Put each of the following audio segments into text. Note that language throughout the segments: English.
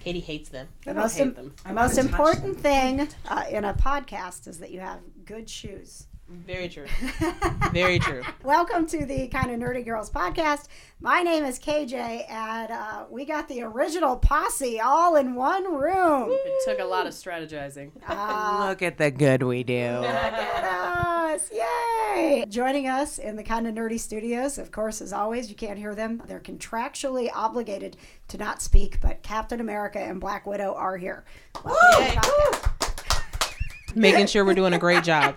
Katie hates them. The most important thing in a podcast is that you have good shoes. Very true. Very true. Welcome to the Kind of Nerdy Girls podcast. My name is KJ, and we got the original posse all in one room. It took a lot of strategizing. Look at the good we do. Look at us. Yay! Joining us in the Kind of Nerdy studios, of course, as always, you can't hear them. They're contractually obligated to not speak, but Captain America and Black Widow are here. Making sure we're doing a great job.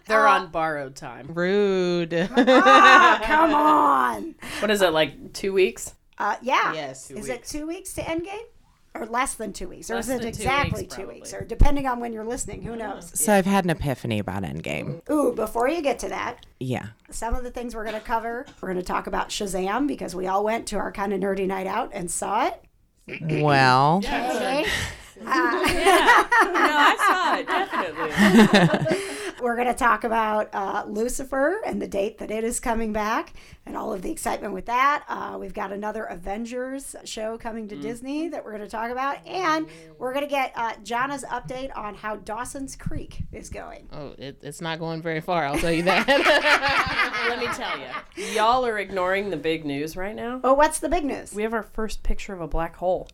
They're on borrowed time. Rude. Oh, come on. What is it, like 2 weeks? Yeah. Yes. Is it 2 weeks to Endgame? Or less than 2 weeks? Or Less is it than 2 exactly weeks, 2 weeks? probably. Or depending on when you're listening, who knows? So I've had an epiphany about Endgame. Ooh, before you get to that, Yeah. some of the things we're going to cover, we're going to talk about Shazam because we all went to our Kind of Nerdy night out and saw it. Well, Okay. Yeah. No, I saw it, definitely. We're going to talk about Lucifer and the date that it is coming back and all of the excitement with that. We've got another Avengers show coming to Disney that we're going to talk about. And we're going to get Jana's update on how Dawson's Creek is going. Oh, it's not going very far, I'll tell you that. Let me tell you. Y'all are ignoring the big news right now. Oh, what's the big news? We have our first picture of a black hole.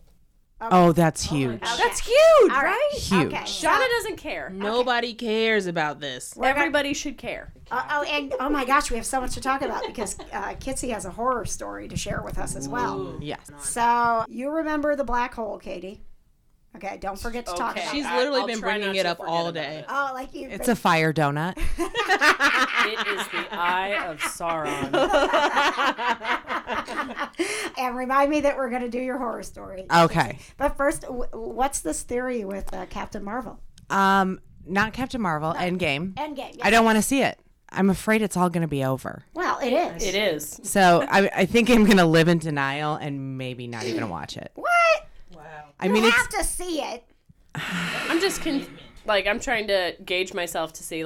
oh, that's huge. That's huge, All right. right? Huge. Okay. Shauna doesn't care. Nobody cares about this. Everybody should care. And oh my gosh, we have so much to talk about because Kitsy has a horror story to share with us as well. Yes. So you remember the black hole, Katie? Okay, don't forget to talk Okay. about She's it. literally I'll been try bringing not it to up forget all about day. it. Oh, like you. It's a fire donut. It is the eye of Sauron. And remind me that we're going to do your horror story. Okay. But first, what's this theory with Captain Marvel? Not Captain Marvel, Endgame. Endgame. I don't want to see it. I'm afraid it's all going to be over. Well, it is. It is. So I think I'm going to live in denial and maybe not even watch it. What? I mean, You it's have to see it. I'm just I'm trying to gauge myself to see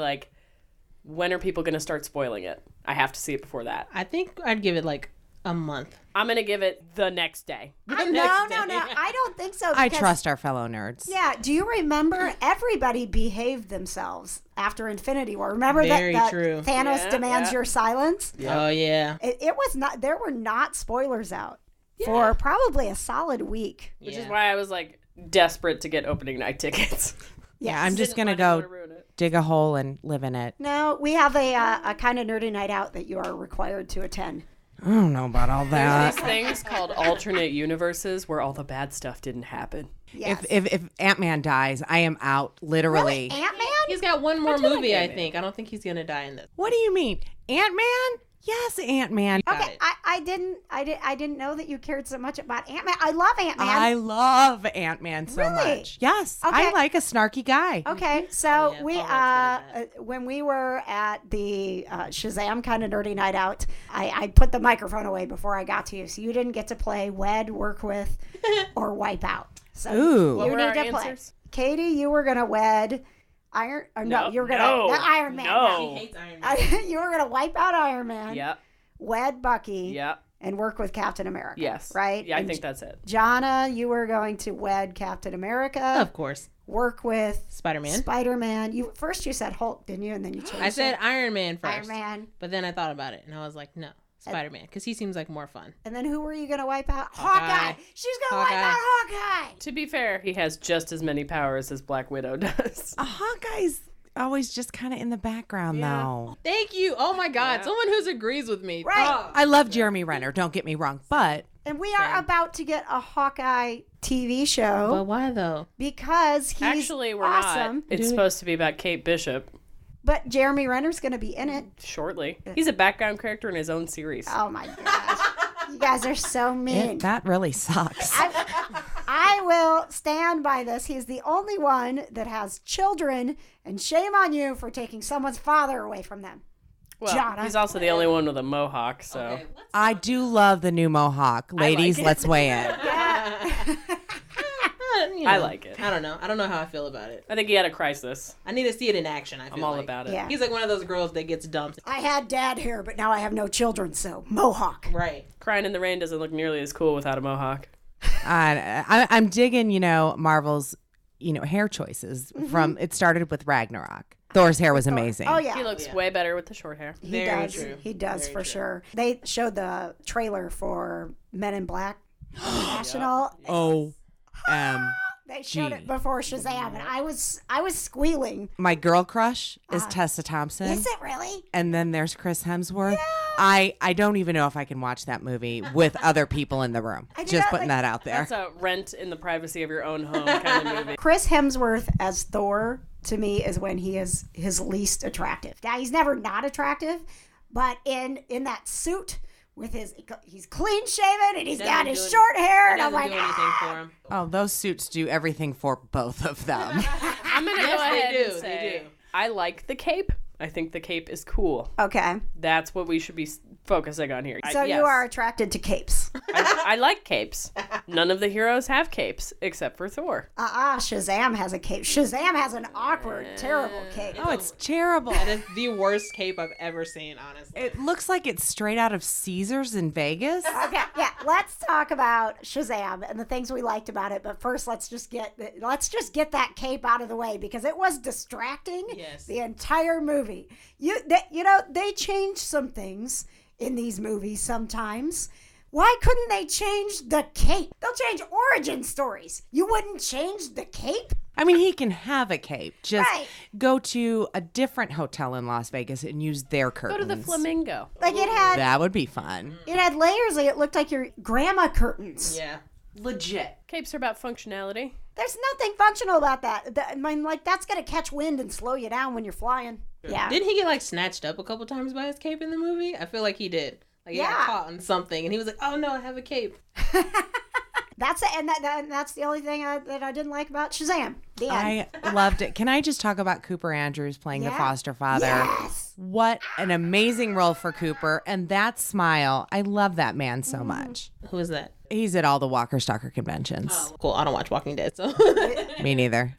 when are people going to start spoiling it. I have to see it before that. I think I'd give it like a month. I'm going to give it the next day. No. I don't think so. I because- trust our fellow nerds. Yeah. Do you remember everybody behaved themselves after Infinity War? Remember Very that true. Thanos demands yeah. your silence? Oh, yeah. It was not. There were not spoilers out for probably a solid week. Which is why I was desperate to get opening night tickets. Yeah, I'm just going to I didn't go wanna ruin it. dig a hole and live in it. No, we have a kind of nerdy night out that you are required to attend. I don't know about all There's that. these things called alternate universes where all the bad stuff didn't happen. Yes. If Ant-Man dies, I am out, literally. Ant-Man? He's got one more feel like movie, I Ant-Man. think. I don't think he's going to die in this. What do you mean? Ant-Man? Yes, Ant-Man. Got Okay, it. I didn't know that you cared so much about Ant-Man. I love Ant-Man. I love Ant-Man so Really? much. Yes, Okay. I like a snarky guy. Okay, so yeah, we Paul Rudd's good at when we were at the Shazam kind of nerdy night out, I put the microphone away before I got to you, so you didn't get to play Wed, Work With, or Wipe Out. So Ooh. What you were need our to play. answers? Katie, you were gonna wed Iron. Or no, you were gonna not Iron Man. No. He hates Iron Man. You were gonna wipe out Iron Man. Yep. Wed Bucky. Yep. And work with Captain America. Yes. Right. Yeah, I And think that's it. Jana, you were going to wed Captain America. Of course. Work with Spider-Man. Spider-Man. You said Hulk, didn't you? And then you changed. I said it. Iron Man first. Iron Man. But then I thought about it, and I was like, no, Spider-Man, because he seems like more fun. And then who were you going to wipe out? Hawkeye. She's going to wipe out Hawkeye. To be fair, he has just as many powers as Black Widow does. Hawkeye's always just kind of in the background, though. Thank you. Oh, my God. Yeah. Someone who agrees with me. Right. Oh. I love Jeremy Renner, don't get me wrong, but And we are about to get a Hawkeye TV show But why, though? because he's Actually, we're awesome. not. It's supposed to be about Kate Bishop But Jeremy Renner's going to be in it. shortly. He's a background character in his own series. Oh, my gosh. You guys are so mean. that really sucks. I will stand by this. He's the only one that has children, and shame on you for taking someone's father away from them. Well, Jana. he's also the only one with a mohawk, so. Okay, I do love the new Mohawk. Ladies, it. let's weigh in. I like it. I don't know. I don't know how I feel about it. I think he had a crisis. I need to see it in action. I'm all about it. Yeah. He's like one of those girls that gets dumped. I had dad hair, but now I have no children, so Mohawk. Right. Crying in the Rain doesn't look nearly as cool without a mohawk. I'm digging, Marvel's, hair choices from. It started with Ragnarok. Thor's hair was amazing. Oh yeah, He looks way better with the short hair. he does. He does for sure. They showed the trailer for Men in Black National. They showed it before Shazam, and I was squealing. My girl crush is Tessa Thompson. Is it really? And then there's Chris Hemsworth. Yeah. I don't even know if I can watch that movie with other people in the room. Just putting that out there. That's a rent in the privacy of your own home kind of movie. Chris Hemsworth as Thor, to me, is when he is his least attractive. Now, he's never not attractive, but in that suit with he's clean shaven and he's got his short hair, and I'm like, oh, those suits do everything for both of them. I'm gonna go ahead and say I like the cape. I think the cape is cool. Okay. That's what we should be focusing on here. So you are attracted to capes. I like capes. None of the heroes have capes except for Thor. Shazam has a cape. Shazam has an awkward, terrible cape. Oh, it's terrible. That is the worst cape I've ever seen, honestly. It looks like it's straight out of Caesars in Vegas. Okay, yeah. Let's talk about Shazam and the things we liked about it. But first, let's just get that cape out of the way because it was distracting. Yes. The entire movie. They changed some things in these movies sometimes. Why couldn't they change the cape? They'll change origin stories. You wouldn't change the cape? I mean, he can have a cape. Just Right. go to a different hotel in Las Vegas and use their curtains. Go to the Flamingo. Like it had That would be fun. layers. Like it looked like your grandma curtains. Yeah. Legit. Capes are about functionality. There's nothing functional about that. I mean, like that's gonna catch wind and slow you down when you're flying. Yeah. Didn't he get snatched up a couple times by his cape in the movie? I feel like he did. Like he got caught on something, and he was like, "Oh no, I have a cape." That's it, and that's the only thing that I didn't like about Shazam. The end. I loved it. Can I just talk about Cooper Andrews playing the foster father? Yes. What an amazing role for Cooper. And that smile, I love that man so much. Who is that? He's at all the Walker Stalker conventions. Oh, cool. I don't watch Walking Dead, so. Me neither.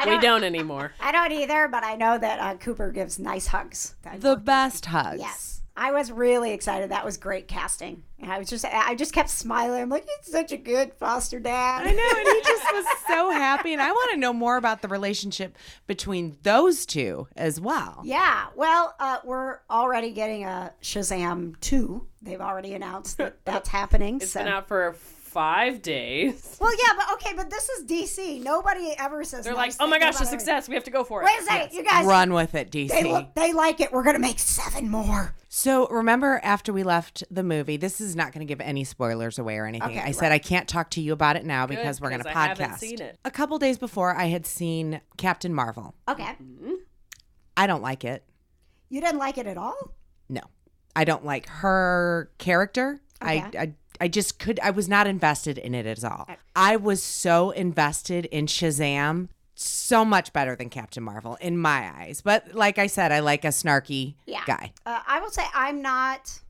We don't anymore. I don't either, but I know that Cooper gives nice hugs. The best hugs. Yes. I was really excited. That was great casting. And I just kept smiling. I'm like, he's such a good foster dad. I know, and he just was so happy. And I want to know more about the relationship between those two as well. Yeah. Well, we're already getting a Shazam 2. They've already announced that that's happening. It's been out for 5 days. Well, yeah, but this is DC. Nobody ever says They're nice like, oh my things gosh, a about success. We have to go for it. Wait a second, you guys. Run with it, DC. They like it. We're going to make 7 more. So remember after we left the movie, this is not going to give any spoilers away or anything. Okay, I said I can't talk to you about it now Good, because we're going to 'cause podcast. I haven't seen it. A couple days before, I had seen Captain Marvel. Okay. I don't like it. You didn't like it at all? No. I don't like her character. Okay. I was not invested in it at all. I was so invested in Shazam, so much better than Captain Marvel in my eyes. But like I said, I like a snarky guy. I will say I'm not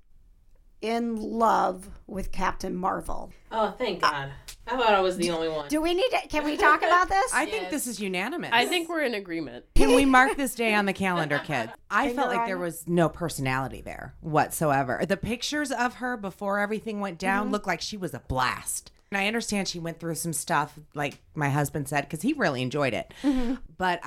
in love with Captain Marvel. Oh, thank God. I thought I was the only one. Can we talk about this? I think this is unanimous. I think we're in agreement. Can we mark this day on the calendar, kids? I Finger felt like on there it. was no personality there whatsoever. The pictures of her before everything went down looked like she was a blast. And I understand she went through some stuff, like my husband said, because he really enjoyed it. But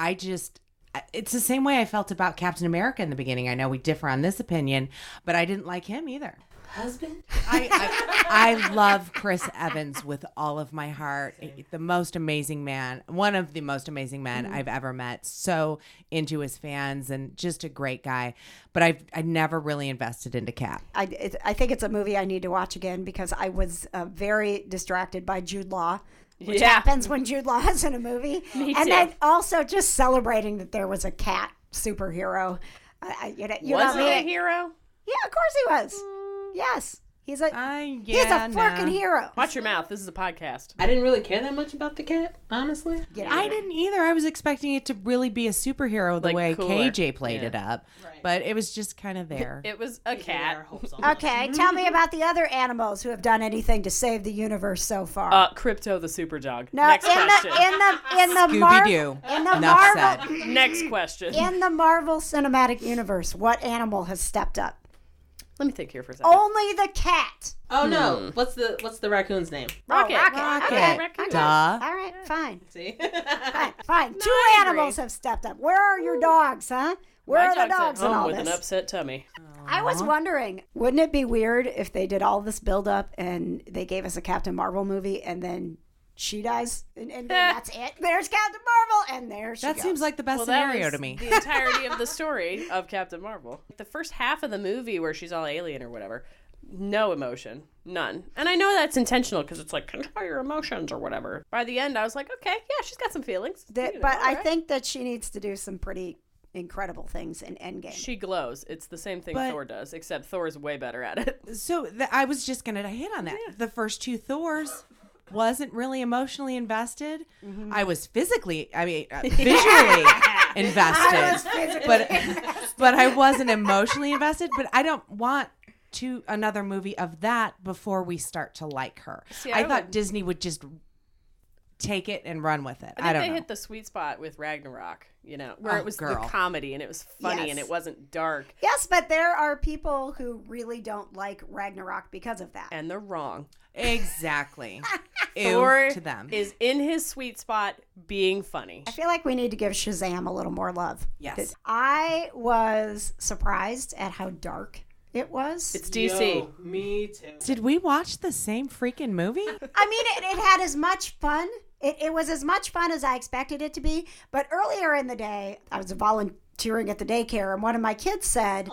it's the same way I felt about Captain America in the beginning. I know we differ on this opinion, but I didn't like him either. Husband? I love Chris Evans with all of my heart. The most amazing man, one of the most amazing men I've ever met. So into his fans and just a great guy. But I never really invested into Cap. I think it's a movie I need to watch again because I was very distracted by Jude Law, which happens when Jude Law is in a movie. Me and too. then also just celebrating that there was a cat superhero. Was he a hero? Yeah, of course he was. Yes. He's a fucking hero. Watch your mouth. This is a podcast. I didn't really care that much about the cat, honestly. I didn't either. I was expecting it to really be a superhero the Like way cooler. KJ played it up. Right. But it was just kind of there. It was a cat. Okay, tell me about the other animals who have done anything to save the universe so far. Crypto the super dog. No, Next question. in the Scooby-Doo. Marvel Enough said. Next question. in the Marvel Cinematic Universe, what animal has stepped up? Let me think here for a second. Only the cat. Oh no! What's the raccoon's name? Rocket. Rocket. Okay. Raccoon. Duh. All right, fine. See? Fine. Two animals have stepped up. Where are your dogs, huh? Where My are the dog's dogs at in home all with this? an upset tummy. I was wondering, wouldn't it be weird if they did all this build-up and they gave us a Captain Marvel movie and then she dies and then that's it? There's Captain Marvel and there she That goes. seems like the best That scenario was to me. the entirety of the story of Captain Marvel. The first half of the movie where she's all alien or whatever, no emotion. None. And I know that's intentional because it's like, control your emotions or whatever. By the end, I was like, okay, yeah, she's got some feelings. But I think that she needs to do some pretty incredible things in Endgame. She glows. It's the same thing But- Thor does, except Thor's way better at it. So I was just going to hit on that. The first two Thors wasn't really emotionally invested. I was visually invested. But I wasn't emotionally invested. But I don't want another movie of that before we start to like her. See, I I thought would- Disney would just take it and run with it. I think don't they know. hit the sweet spot with Ragnarok, where Oh, it was girl. the comedy and it was funny Yes. and it wasn't dark. Yes, but there are people who really don't like Ragnarok because of that. And they're wrong. Exactly. Ew Thor to them. is in his sweet spot being funny. I feel like we need to give Shazam a little more love. Yes. I was surprised at how dark it was. It's DC. Yo, me too. Did we watch the same freaking movie? I mean, it had as much fun. It was as much fun as I expected it to be. But earlier in the day, I was volunteering at the daycare, and one of my kids said,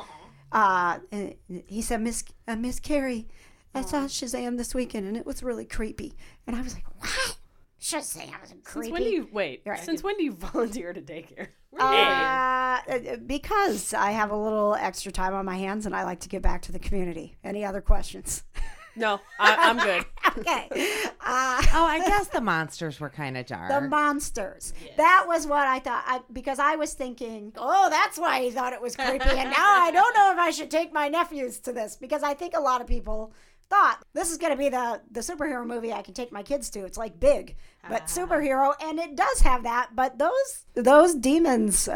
he said, Miss Carrie, I saw Shazam this weekend, and it was really creepy. And I was like, what? Shazam was creepy? Since when do you volunteer at a daycare? Because I have a little extra time on my hands, and I like to give back to the community. Any other questions? No, I'm good. Okay. Oh, I guess the monsters were kind of dark. The monsters. Yes. That was what I thought. Because I was thinking, oh, that's why he thought it was creepy. And now I don't know if I should take my nephews to this. Because I think a lot of people thought this is going to be the superhero movie I can take my kids to. It's like Big, but superhero. And it does have that. But those demons,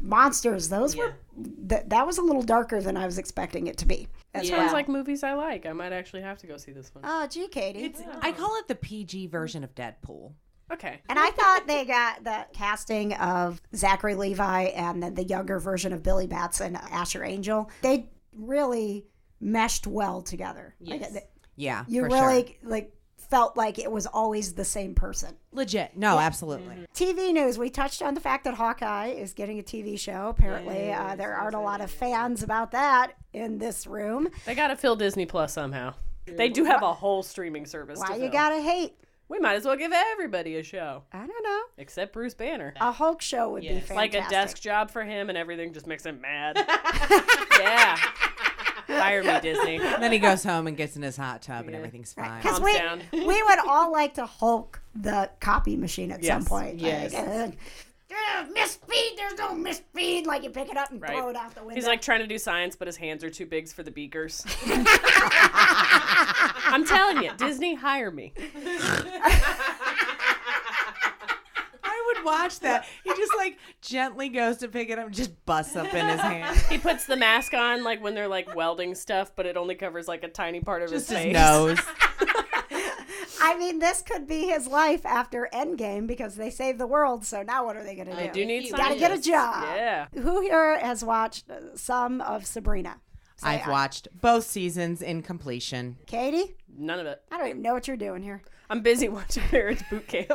monsters, those were... That was a little darker than I was expecting it to be. Sounds like movies I like. I might actually have to go see this one. Oh, gee, Katie. I call it the PG version of Deadpool. Okay. And I thought they got the casting of Zachary Levi and then the younger version of Billy Batts and Asher Angel. They really meshed well together. Yes. Yeah, You for really sure. felt like it was always the same person. Legit. No, absolutely. TV news. We touched on the fact that Hawkeye is getting a TV show. Apparently, there aren't a lot of fans about that in this room. They got to fill Disney Plus somehow. They do have a whole streaming service. Why to you fill. gotta hate? We might as well give everybody a show. I don't know. Except Bruce Banner. A Hulk show would be fantastic. Like a desk job for him and everything just makes him mad. Yeah. Fire me, Disney. And then he goes home and gets in his hot tub and everything's fine. Because Calms down. we would all like to Hulk the copy machine at some point. Yes. Misfeed, there's no misfeed. Like you pick it up and throw it out the window. He's like trying to do science, but his hands are too big for the beakers. I'm telling you, Disney, hire me. I would watch that. He just gently goes to pick it up and just busts up in his hand. He puts the mask on like when they're like welding stuff, but it only covers like a tiny part of Just his his face. nose. I mean, this could be his life after Endgame because they saved the world. So now what are they going to do? I do need You gotta get a scientists. job. Yeah. Who here has watched some of Sabrina? Say I've watched both seasons in completion. Katie? None of it. I don't even know what you're doing here. I'm busy watching Marriage Boot Camp.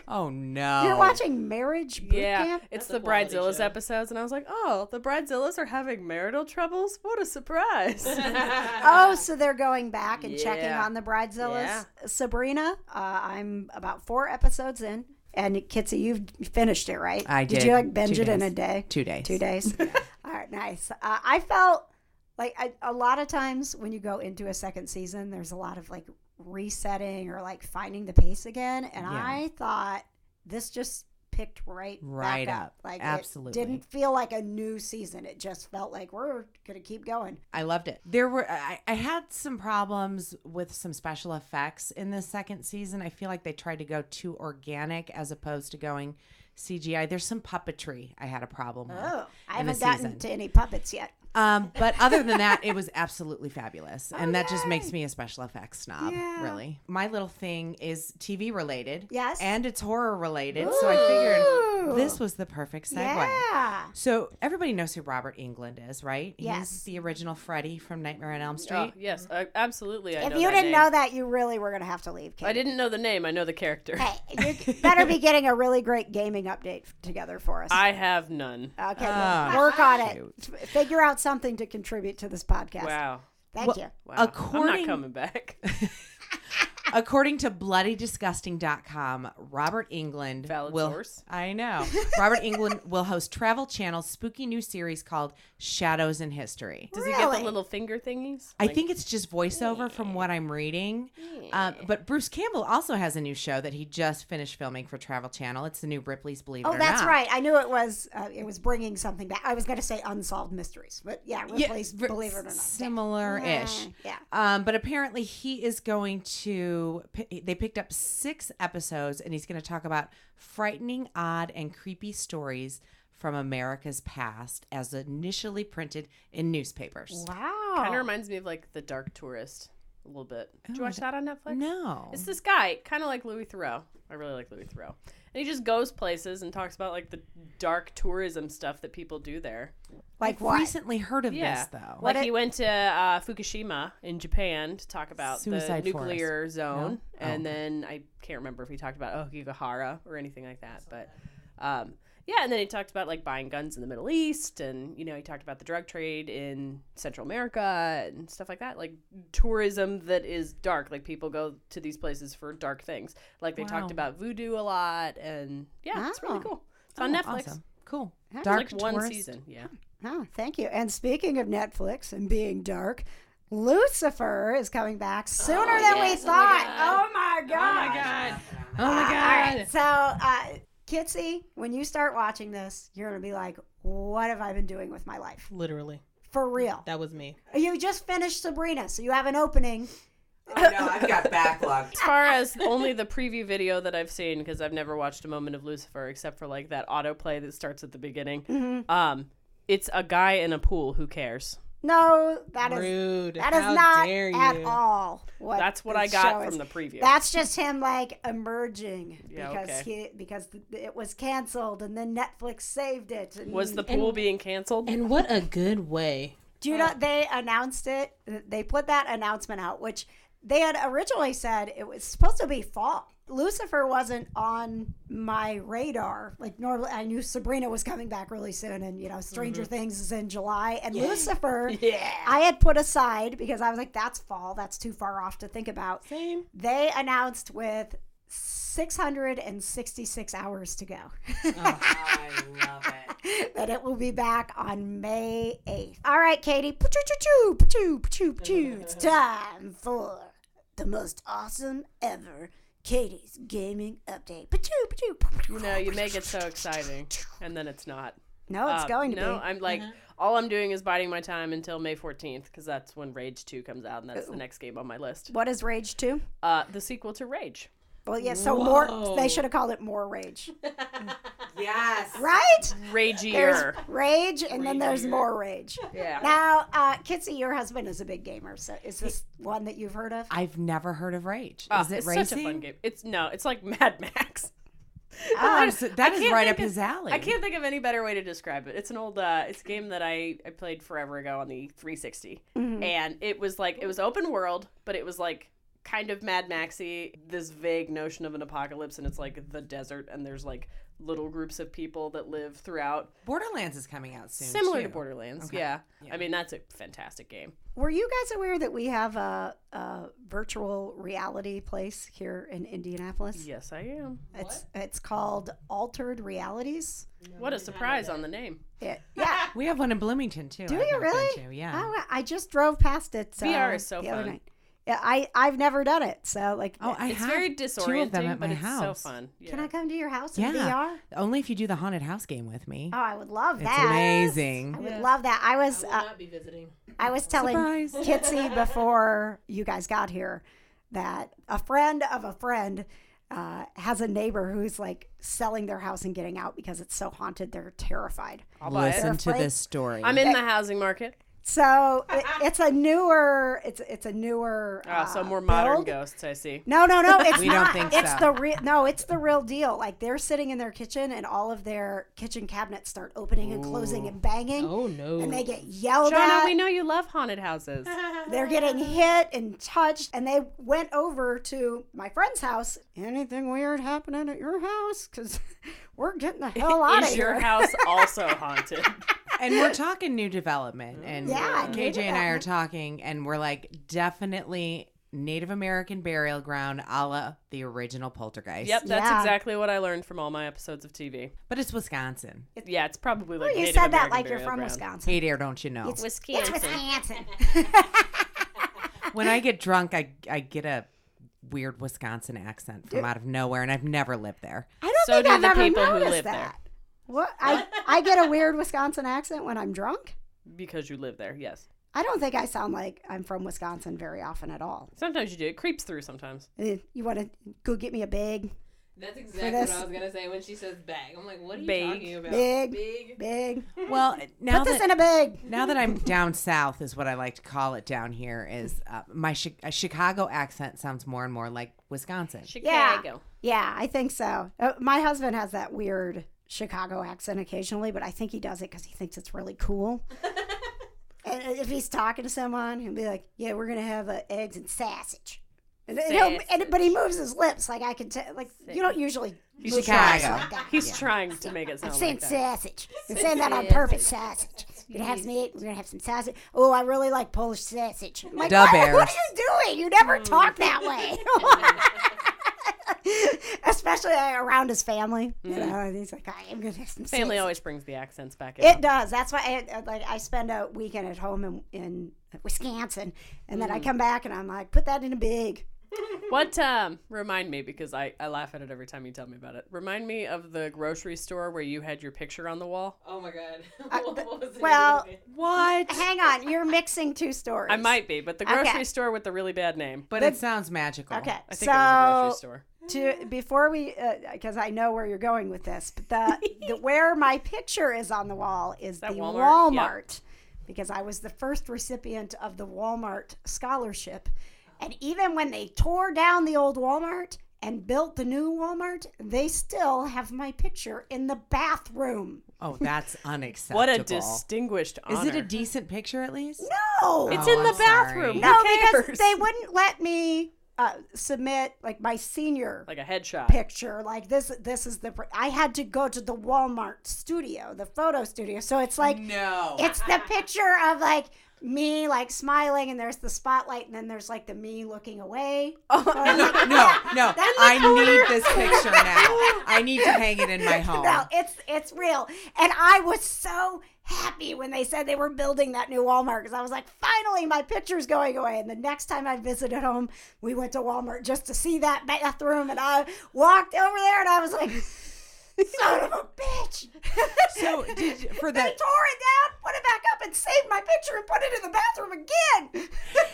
Oh, no. You're watching Marriage Boot Yeah, Camp? it's That's the a quality Bridezillas show. episodes, and I was like, oh, the Bridezillas are having marital troubles? What a surprise. Oh, so they're going back and checking Yeah. on the Bridezillas. Yeah. Sabrina, I'm about 4 episodes in. And Kitsy, you've finished it, right? I did. Did you binge 2 it in days. a day? 2 days. 2 days? All right, nice. I felt like a lot of times when you go into a second season, there's a lot of resetting or finding the pace again. And Yeah. I thought this just picked right back up. Like Absolutely. It didn't feel like a new season. It just felt like we're going to keep going. I loved it. I had some problems with some special effects in this second season. I feel like they tried to go too organic as opposed to going CGI. There's some puppetry I had a problem with. Oh, I in the haven't gotten season. to any puppets yet. But other than that, it was absolutely fabulous. And that just yay. makes me a special effects snob, Yeah. really. My little thing is TV related. Yes. And it's horror related. So I figured this was the perfect segue. Yeah. So everybody knows who Robert Englund is, right? Yes. He's the original Freddy from Nightmare on Elm Street. Oh, yes, absolutely. If you didn't know that, you really were going to have to leave, Kate. I didn't know the name. I know the character. Hey, you better be getting a really great gaming update together for us. I have none. Okay, Ah, work on it. shoot. Figure out something to contribute to this podcast. Wow. Thank you. Wow. I'm According- not coming back. According to BloodyDisgusting.com, Robert Englund Valid will. source. I know. Robert Englund will host Travel Channel's spooky new series called Shadows in History. Does he get the Really? little finger thingies? I think it's just voiceover from what I'm reading. But Bruce Campbell also has a new show that he just finished filming for Travel Channel. It's the new Ripley's Believe It Oh, or that's Not. right. I knew it was bringing something back. I was going to say Unsolved Mysteries, but yeah, Ripley's Believe It or Not. Similar-ish. Yeah. But apparently he is going to, they picked up 6 episodes and he's going to talk about frightening, odd, and creepy stories from America's past as initially printed in newspapers. Wow. Kind of reminds me of like The Dark Tourist a little bit. Did you watch that on Netflix? No. It's this guy, kind of like Louis Theroux. I really like Louis Theroux. And he just goes places and talks about like the dark tourism stuff that people do there. Like I've what? recently heard of Yeah. this, though. Like he went to Fukushima in Japan to talk about Suicide the nuclear forest. zone. No? And Oh. then I can't remember if he talked about Okigahara or anything like that. But yeah, and then he talked about like buying guns in the Middle East, and he talked about the drug trade in Central America and stuff like that. Like tourism that is dark. Like people go to these places for dark things. Like they talked about voodoo a lot, and yeah, it's really Oh. cool. It's on Netflix. Awesome. Cool. It's Dark Like one tourist. season. Yeah. Oh, thank you. And speaking of Netflix and being dark, Lucifer is coming back sooner than we thought. Oh my god. Oh my All god. right. So, Kitsy, when you start watching this, you're going to be like, what have I been doing with my life? Literally. For real. That was me. You just finished Sabrina, so you have an opening. Oh, no, I've got backlog. As far as only the preview video that I've seen, because I've never watched a moment of Lucifer except for like that autoplay that starts at the beginning. It's a guy in a pool. Who cares? No, that is Rude. that is How not dare at you. all what That's what this I got show from is. the preview. That's just him like emerging Yeah, because okay. because it was canceled and then Netflix saved it. And, Was the pool being canceled? And what a good way. do you know they announced it? They put that announcement out, which they had originally said it was supposed to be fall. Lucifer wasn't on my radar. Like normally, I knew Sabrina was coming back really soon, and Stranger Things is in July, and Lucifer, I had put aside because I was like, that's fall. That's too far off to think about. Same. They announced with 666 hours to go I love it. that it will be back on May 8th. All right, Katie. It's time for the most awesome ever Katie's gaming update. You make it so exciting, and then it's not. No, it's going to No, be. I'm like, all I'm doing is biding my time until May 14th, because that's when Rage 2 comes out, and that's the next game on my list. What is Rage 2? The sequel to Rage. Well, yeah, so more. They should have called it More Rage. Yes. Right? Ragier. There's Rage, and then there's More Rage. Yeah. Now, Kitsy, your husband is a big gamer, so is this one that you've heard of? I've never heard of Rage. Oh, Is it it's racing? such a fun game. It's like Mad Max. So that is can't right think up of- his alley. I can't think of any better way to describe it. It's an old, it's a game that I played forever ago on the 360, and it was open world, but it was like kind of Mad Maxy, this vague notion of an apocalypse, and it's like the desert, and there's like little groups of people that live throughout. Borderlands is coming out soon. Similar too. to Borderlands, Okay. yeah. I mean, that's a fantastic game. Were you guys aware that we have a virtual reality place here in Indianapolis? Yes, I am. It's called Altered Realities. What a surprise on the name. Yeah. We have one in Bloomington too. Do I've you never been really? to, yeah. Oh, I just drove past it. VR is so the other fun. night. Yeah, I've never done it. So like, I It's have very 2 disorienting, of them at but my it's house. so fun. Yeah. can I come to your house in Yeah. VR? Only if you do the haunted house game with me. Oh, I would love It's that. amazing. I would love that. I was I will not be visiting. I was telling Surprise. Kitsy before you guys got here that a friend of a friend has a neighbor who's like selling their house and getting out because it's so haunted. They're terrified. I'll buy it. Listen to this story. I'm in the housing market. So it's a newer. It's a newer. So more modern build. ghosts, I see. No, it's We not. don't think it's so. the real. No, it's the real deal. Like they're sitting in their kitchen, and all of their kitchen cabinets start opening and closing and banging. Oh no! And they get yelled Jonah, at. we know you love haunted houses. They're getting hit and touched, and they went over to my friend's house. Anything weird happening at your house? Because we're getting the hell out of Is here. your house also haunted? And we're talking new development. And Yeah, new KJ and I are development. talking, and we're like, definitely Native American burial ground a la the original Poltergeist. Yep, that's Yeah. exactly what I learned from all my episodes of TV. But it's Wisconsin. Yeah, it's probably like Well, you Native said that American like you're burial from ground. Wisconsin. Hey there, don't you know? It's Wisconsin. Wisconsin. When I get drunk, I get a weird Wisconsin accent from out of nowhere, and I've never lived there. I don't So think do I've the ever people who noticed live that. there. What? I get a weird Wisconsin accent when I'm drunk. Because you live there, yes. I don't think I sound like I'm from Wisconsin very often at all. Sometimes you do. It creeps through sometimes. You want to go get me a big, That's exactly this. what I was gonna say when she says bag. I'm like, what are you Big. talking about? big? Well, now Put this that in a big. now that I'm down south, is what I like to call it down here. Is my Chicago accent sounds more and more like Wisconsin. Chicago. Yeah, I think so. My husband has that weird Chicago accent occasionally, but I think he does it because he thinks it's really cool. And if he's talking to someone, he'll be like, "Yeah, we're gonna have eggs and sausage." But he moves his lips like I can tell. Like you don't usually. He's move trying. your lips like that. He's trying to make it I'm sound saying like that. sausage. I'm saying that on purpose, sausage. You're gonna have some meat. We're gonna have some sausage. Oh, I really like Polish sausage. I'm like, Da what bears. are you doing? You never talk that way. Especially around his family. You know, and he's like, I'm gonna have some Family sausage. always brings the accents back in. It does. That's why I spend a weekend at home in Wisconsin, and then I come back and I'm like, put that in a big. What, remind me, because I laugh at it every time you tell me about it. Remind me of the grocery store where you had your picture on the wall. Oh my god. What was it? Well, What? hang on, you're mixing two stories. I might be, but the grocery Okay. store with the really bad name. But it sounds magical. Okay, I think it was a grocery store. Before we, because I know where you're going with this, but the where my picture is on the wall is the that Walmart? Walmart, because I was the first recipient of the Walmart scholarship, and even when they tore down the old Walmart and built the new Walmart, they still have my picture in the bathroom. Oh, that's unacceptable. What a distinguished honor. Is it a decent picture at least? No, It's Oh, in the I'm bathroom. sorry. no, Who because cares? they wouldn't let me submit like my senior Like a headshot. picture. Like this is I had to go to the Walmart studio, the photo studio. So it's like No. it's the picture of like me like smiling, and there's the spotlight, and then there's like the me looking away. No, I need this picture now. I need to hang it in my home. No, it's real. And I was so happy when they said they were building that new Walmart, because I was like, finally my picture's going away. And the next time I visited home, we went to Walmart just to see that bathroom, and I walked over there and I was like, son of a bitch. So They tore it down, put it back up, and saved my picture and put it in the bathroom again.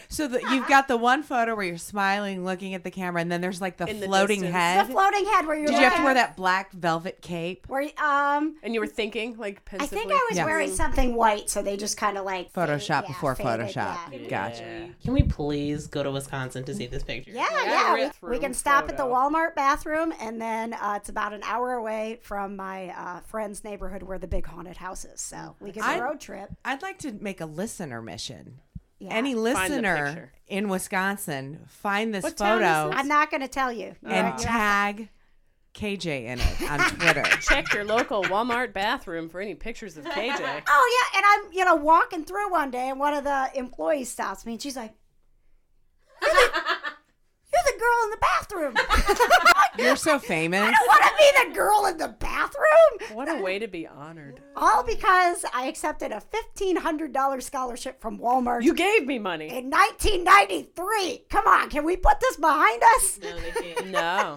So you've got the one photo where you're smiling, looking at the camera, and then there's like the In the floating distance. head. The floating head where you're Did you have to wear that black velvet cape? Where And you were thinking, like, I pensively? think I was Yeah. wearing something white, so they just kind of like Photoshop before faded, Photoshop. yeah. Gotcha. Can we please go to Wisconsin to see this picture? Yeah. We bathroom can stop at the photo. Walmart bathroom, and then it's about an hour away from my friend's neighborhood where the big haunted house is. So we can road trip. I'd like to make a listener mission. Yeah. Any the listener picture. in Wisconsin, find this What town is photo this? I'm not going to tell you. and tag KJ in it on Twitter. Check your local Walmart bathroom for any pictures of KJ. Oh yeah, and I'm walking through one day, and one of the employees stops me, and she's like, "You're the girl in the bathroom." You're so famous. I don't want to be the girl in the bathroom. What a way to be honored. All because I accepted a $1,500 scholarship from Walmart You gave me money. in 1993. Come on, can we put this behind us? No, they can't. No.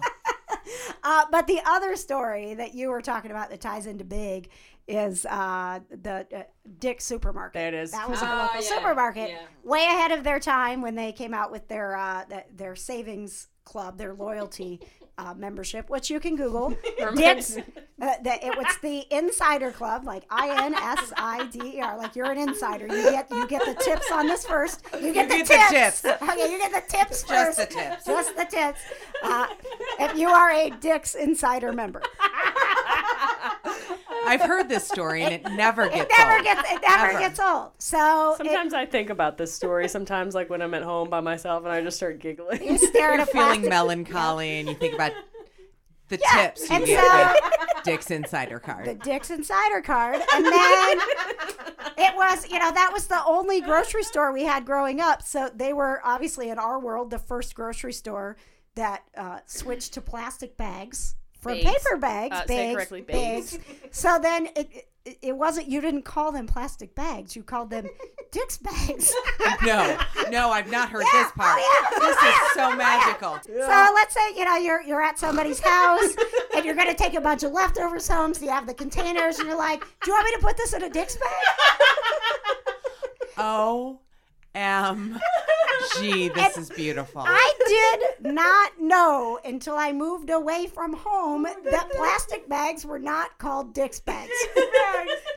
But the other story that you were talking about that ties into Big is the Dick's Supermarket. There it is. That was our local yeah, supermarket, yeah. way ahead of their time when they came out with their savings club, their loyalty membership, which you can Google. Dick's. It's the Insider Club, like INSIDER. Like you're an insider. You get the tips on this first. You get the tips. Okay, you get the tips first. Just the tips. Just the tips. If you are a Dick's Insider member. I've heard this story and it never gets old. So sometimes I think about this story. Sometimes, like when I'm at home by myself, and I just start giggling. You stare at a feeling melancholy, and you think about the tips you get with Dick's Insider card. The Dick's Insider card, and then it was, that was the only grocery store we had growing up. So they were obviously in our world the first grocery store that switched to plastic bags. From paper bags, say correctly, bags. So then it wasn't, you didn't call them plastic bags, you called them Dick's bags. No, I've not heard this part. This is so magical. So let's say, you're at somebody's house and you're going to take a bunch of leftovers home, so you have the containers and you're like, do you want me to put this in a Dick's bag? OMG, this is beautiful. I did not know until I moved away from home that plastic bags were not called Dick's bags.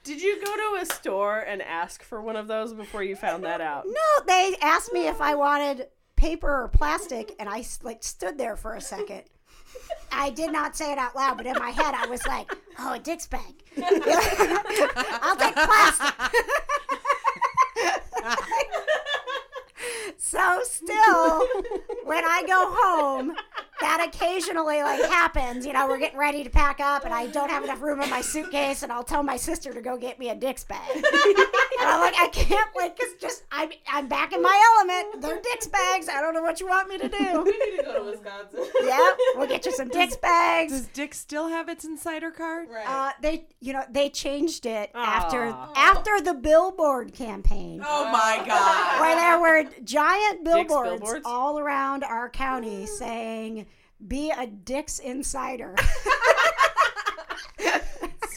Did you go to a store and ask for one of those before you found that out? No, they asked me if I wanted paper or plastic, and I stood there for a second. I did not say it out loud, but in my head I was like, oh, a Dick's bag. I'll take plastic. So still, when I go home, that occasionally happens. We're getting ready to pack up and I don't have enough room in my suitcase, and I'll tell my sister to go get me a Dick's bag. And I'm like, I can't wait because I'm back in my element. They're Dick's bags. I don't know what you want me to do. We need to go to Wisconsin. Yep, we'll get you some Dick's bags. Does Dick still have its Insider card? Right. They changed it after the billboard campaign. Oh my God. Where there were giant billboards all around our county saying, be a Dick's Insider.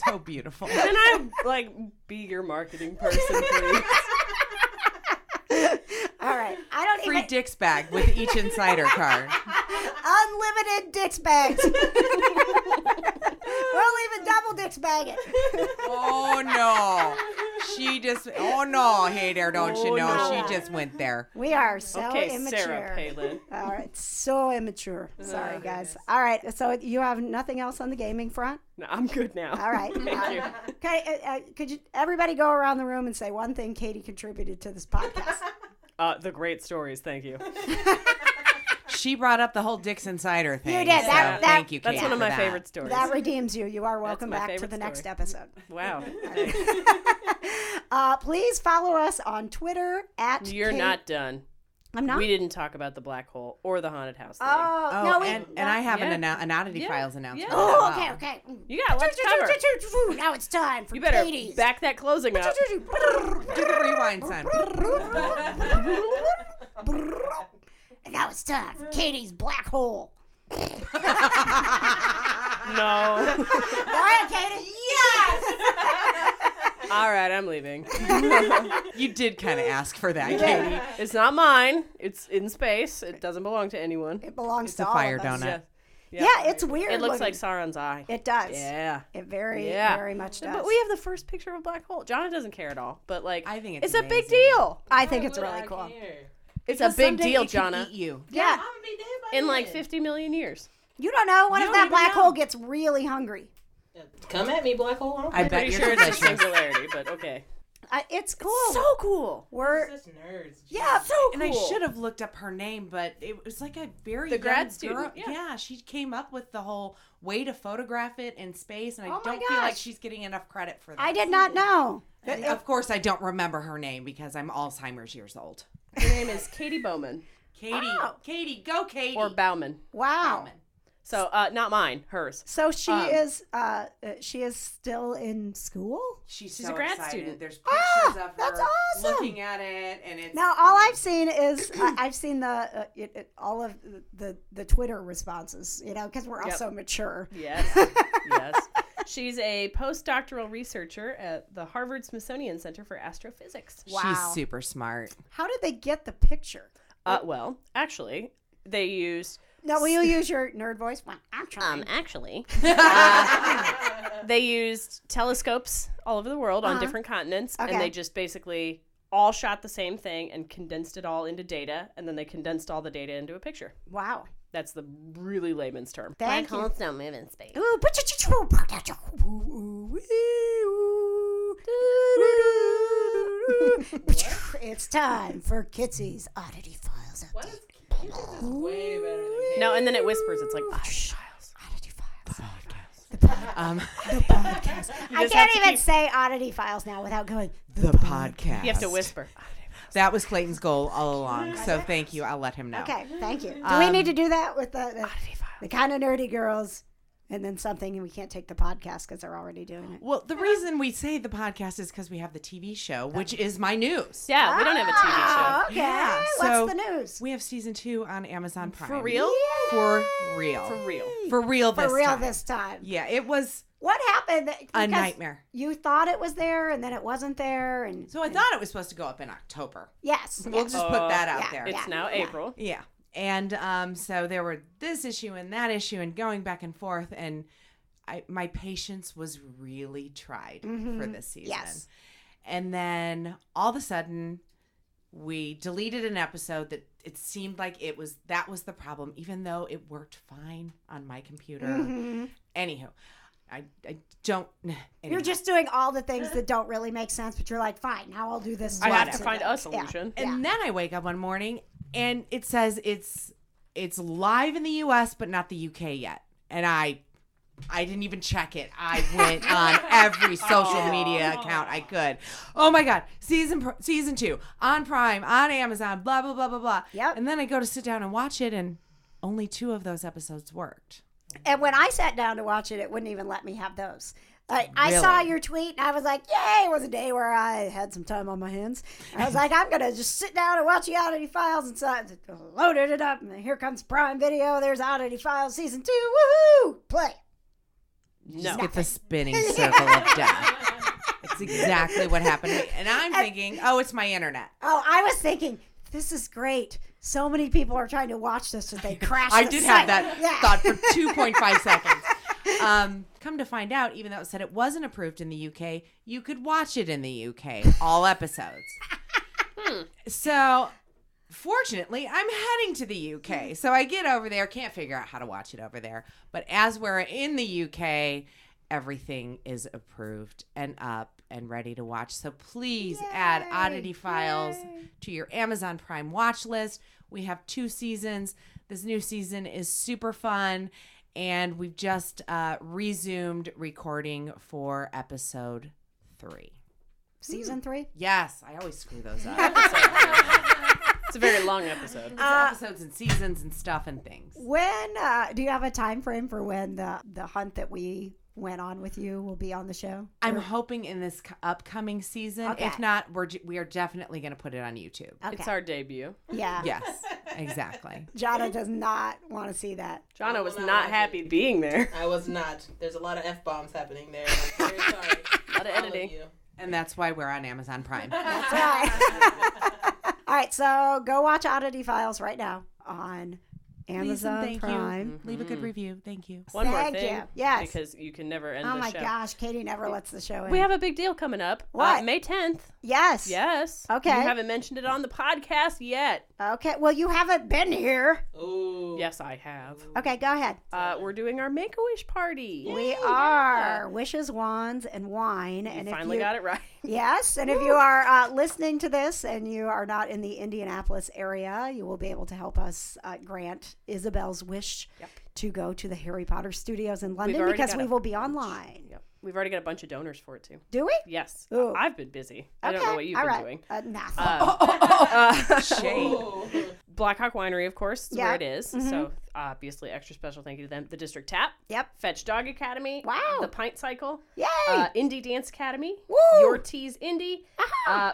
So beautiful. Can I be your marketing person, please? All right. I don't Free Dick's bag with each Insider card. Unlimited Dick's bags. We'll even double Dick's bag it. Oh no. Hey there, don't you know? No. She just went there. We are so immature. Sarah Palin. All right. So immature. Sorry, guys. All right. So you have nothing else on the gaming front? No, I'm good now. All right. Thank you. Okay. Could you everybody go around the room and say one thing Katie contributed to this podcast? The great stories. Thank you. She brought up the whole Dick's Insider thing. You did. Thank you, Katie. That's one of my for favorite stories. That redeems you. You are welcome my back to favorite the next story. episode. Wow. Please follow us on Twitter at You're not done. I'm not. We didn't talk about the black hole or the haunted house thing. Oh, no, and I have an Oddity Files announcement. Yeah. Oh, as well. okay. You got what's covered. Now it's time for You better Katie's. back that closing up. Do the rewind, son. And now it's time for Katie's black hole. No. Go ahead, Katie. Yes! All right, I'm leaving. You did kind of ask for that, Katie. It's not mine. It's in space. It doesn't belong to anyone. It belongs It's to a all fire of us. donut. Yeah. Yeah, it's weird. It looks looking. like Sauron's eye. It does. Yeah. It very much does. But we have the first picture of a black hole. Jonna doesn't care at all, but I think it's a big amazing. deal. I think it's Why would really I cool. care? It's Because a big someday deal, it could Jonna. eat you. Yeah. I'm gonna be dead by In like then. 50 million years. You don't know. What You if don't that even black know. hole gets really hungry? Come at me, black hole. I bet Pretty you're sure it's a delicious. singularity, but okay. It's cool. So cool. We're Such nerds. yeah. So And cool. I should have looked up her name, but it was like a very The young grad girl. student, yeah. She came up with the whole way to photograph it in space, and I Oh my don't feel like gosh. she's getting enough credit for that. I did not know. And of course, I don't remember her name because I'm Alzheimer's years old. Her name is Katie Bowman. Katie, Wow. Katie, go Katie. Or Bauman. Wow. Bauman. So, not mine. Hers. So she is still in school? She's She's so a grad excited. student. There's pictures of her that's awesome. looking at it, and it's Now, all I've seen is I've seen the all of the Twitter responses, because we're all Yep. so mature. Yes. Yes. She's a postdoctoral researcher at the Harvard Smithsonian Center for Astrophysics. Wow. She's super smart. How did they get the picture? Well, actually, they used No, will you use your nerd voice? Well, I'm trying. Actually, they used telescopes all over the world on different continents, and they just basically all shot the same thing and condensed it all into data, and then they condensed all the data into a picture. Wow. That's the really layman's term. Thank Black holes don't move in space. It's time for Kitsy's Oddity Files update. What is Kitsy's is way better than No, and then it whispers. It's like Oddity Files. Oddity Files. The The podcast. I just can't have to even keep- say Oddity Files now without going, podcast. You have to whisper. That was Clayton's goal all along. So thank you. I'll let him know. Okay, thank you. Do we need to do that with the kind of nerdy girls and then something, and we can't take the podcast because they're already doing it? Well, the reason we say the podcast is because we have the TV show, which is my news. Yeah, we don't have a TV show. Okay, Yeah, what's so the news? We have season 2 on Amazon Prime. For real? For real. For real. For real this For real time. this time. Yeah, it was What happened? a Because nightmare. You thought it was there, and then it wasn't there, and So I thought it was supposed to go up in October. yes, We'll just put that out yeah, there. It's now April. Yeah. And so there were this issue and that issue and going back and forth, and my patience was really tried for this season. Yes. And then all of a sudden we deleted an episode that it seemed like that was the problem, even though it worked fine on my computer. Anywho, I don't. Anyway. You're just doing all the things that don't really make sense, but you're like, fine, now I'll do this. I have to once find and a then- solution. And then I wake up one morning and it says it's live in the US but not the UK yet. And I didn't even check it. I went on every social media account I could. Oh my God. Season 2 on Prime, on Amazon, blah, blah, blah, blah, blah. Yep. And then I go to sit down and watch it and only 2 of those episodes worked. And when I sat down to watch it, it wouldn't even let me have those. I Really? saw your tweet, and I was like, yay, it was a day where I had some time on my hands. I was like, I'm going to just sit down and watch the Oddity Files, and so I loaded it up, and here comes Prime Video. There's Oddity Files Season 2. Woohoo! Play. No. Get the spinning circle of death. It's exactly what happened to me. And I'm thinking, oh, it's my internet. Oh, I was thinking, this is great. So many people are trying to watch this that they crash I the did site. have that Yeah. thought for 2.5 seconds. Come to find out, even though it said it wasn't approved in the UK, you could watch it in the UK, all episodes. So, fortunately, I'm heading to the UK. So I get over there, can't figure out how to watch it over there. But as we're in the UK, everything is approved and up and ready to watch. So please add Oddity Files to your Amazon Prime watch list. We have 2 seasons. This new season is super fun. And we've just resumed recording for episode 3. Season 3? Yes, I always screw those up. It's a very long episode. It's episodes and seasons and stuff and things. When do you have a time frame for when the hunt that we went on with you will be on the show? I'm hoping in this upcoming season. Okay. If not, we are definitely going to put it on YouTube. Okay. It's our debut. Yeah. Yes, exactly. Jonna does not want to see that. Jonna was will not not watch happy being there. I was not. There's a lot of F-bombs happening there. I'm very sorry. A lot of All of editing. you. And that's why we're on Amazon Prime. That's right. All right, so go watch Oddity Files right now on Please and Amazon thank Prime. you. Leave a good review. Thank you. One more Thank thing. you. Yes. Because you can never end Oh the my show. gosh, Katie never lets the show in. We have a big deal coming up. What? May 10th. Yes. Yes. Okay. You haven't mentioned it on the podcast yet. Okay. Well, you haven't been here. Ooh. Yes, I have. Okay, go ahead. We're doing our Make-A-Wish party. We are Wishes, Wands, and Wine. You And finally got it right. Yes, and if you are listening to this and you are not in the Indianapolis area, you will be able to help us grant Isabel's wish to go to the Harry Potter studios in London already because got we a will be online. Yep. We've already got a bunch of donors for it, too. Do we? Yes. Ooh. I've been busy. I don't know what you've all been right. doing. Nothing. Shame. Ooh. Black Hawk Winery, of course, is Yeah. where it is. So, obviously, extra special thank you to them. The District Tap. Yep. Fetch Dog Academy. Wow. The Pint Cycle. Yay! Indie Dance Academy. Woo! Your Teas Indie.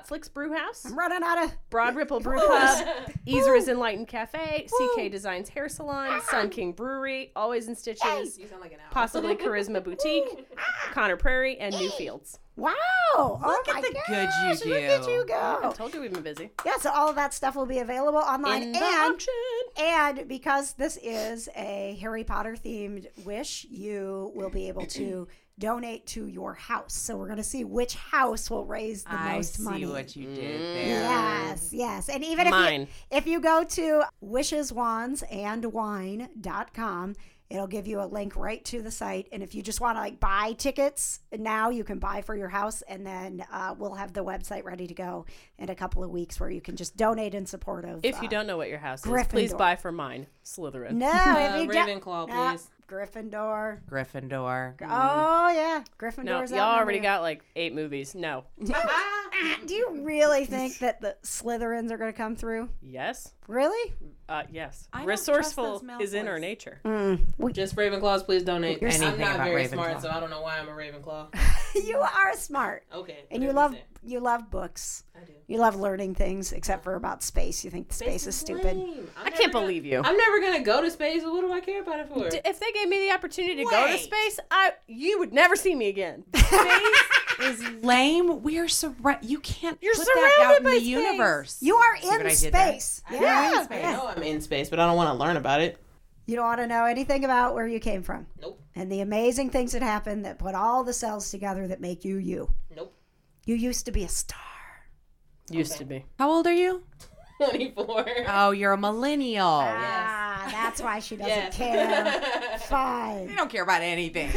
Flicks Brew House. I'm running out of... Broad Ripple Brew Pub. Ezra's Enlightened Cafe. CK Designs Hair Salon. Sun King Brewery. Always in Stitches. You sound like an owl. Possibly Charisma Boutique. Connor Prairie. And Newfields. Wow! Oh Look my at the gosh, good you Look at do. you I go. told you we've been busy. Yeah, so all of that stuff will be available online. In the and auction. And because this is a Harry Potter themed wish, you will be able to donate to your house. So we're going to see which house will raise the most money. I see what you did there. Yes. And even if you go to wisheswandsandwine.com, it'll give you a link right to the site. And if you just want to like buy tickets now, you can buy for your house. And then we'll have the website ready to go in a couple of weeks where you can just donate in support of. If you don't know what your house is, Gryffindor. please buy for mine, Slytherin. No, if you Ravenclaw, please. Gryffindor. Oh, yeah. Gryffindor's No, y'all already got like 8 movies. No. Do you really think that the Slytherins are going to come through? Yes. Really? Yes. I don't Resourceful trust those is in our Malfoys. nature. Just Ravenclaws, please donate. You're I'm anything not about very Ravenclaw. smart, so I don't know why I'm a Ravenclaw. You are smart. Okay. And you love books. I do. You love learning things, except for about space. You think space is stupid. Lame. I can't believe you. I'm never going to go to space, so what do I care about it for? If they gave me the opportunity to go to space, you would never see me again. Space is lame. We are you can't You're put surrounded that out in by the space. You universe. are what I in did there? space. I know I'm in space, but I don't want to learn about it. You don't want to know anything about where you came from. Nope. And the amazing things that happen that put all the cells together that make you you. Nope. You used to be a star. Used to be. How old are you? 24. Oh, you're a millennial. Ah, that's why she doesn't care. Fine. You don't care about anything.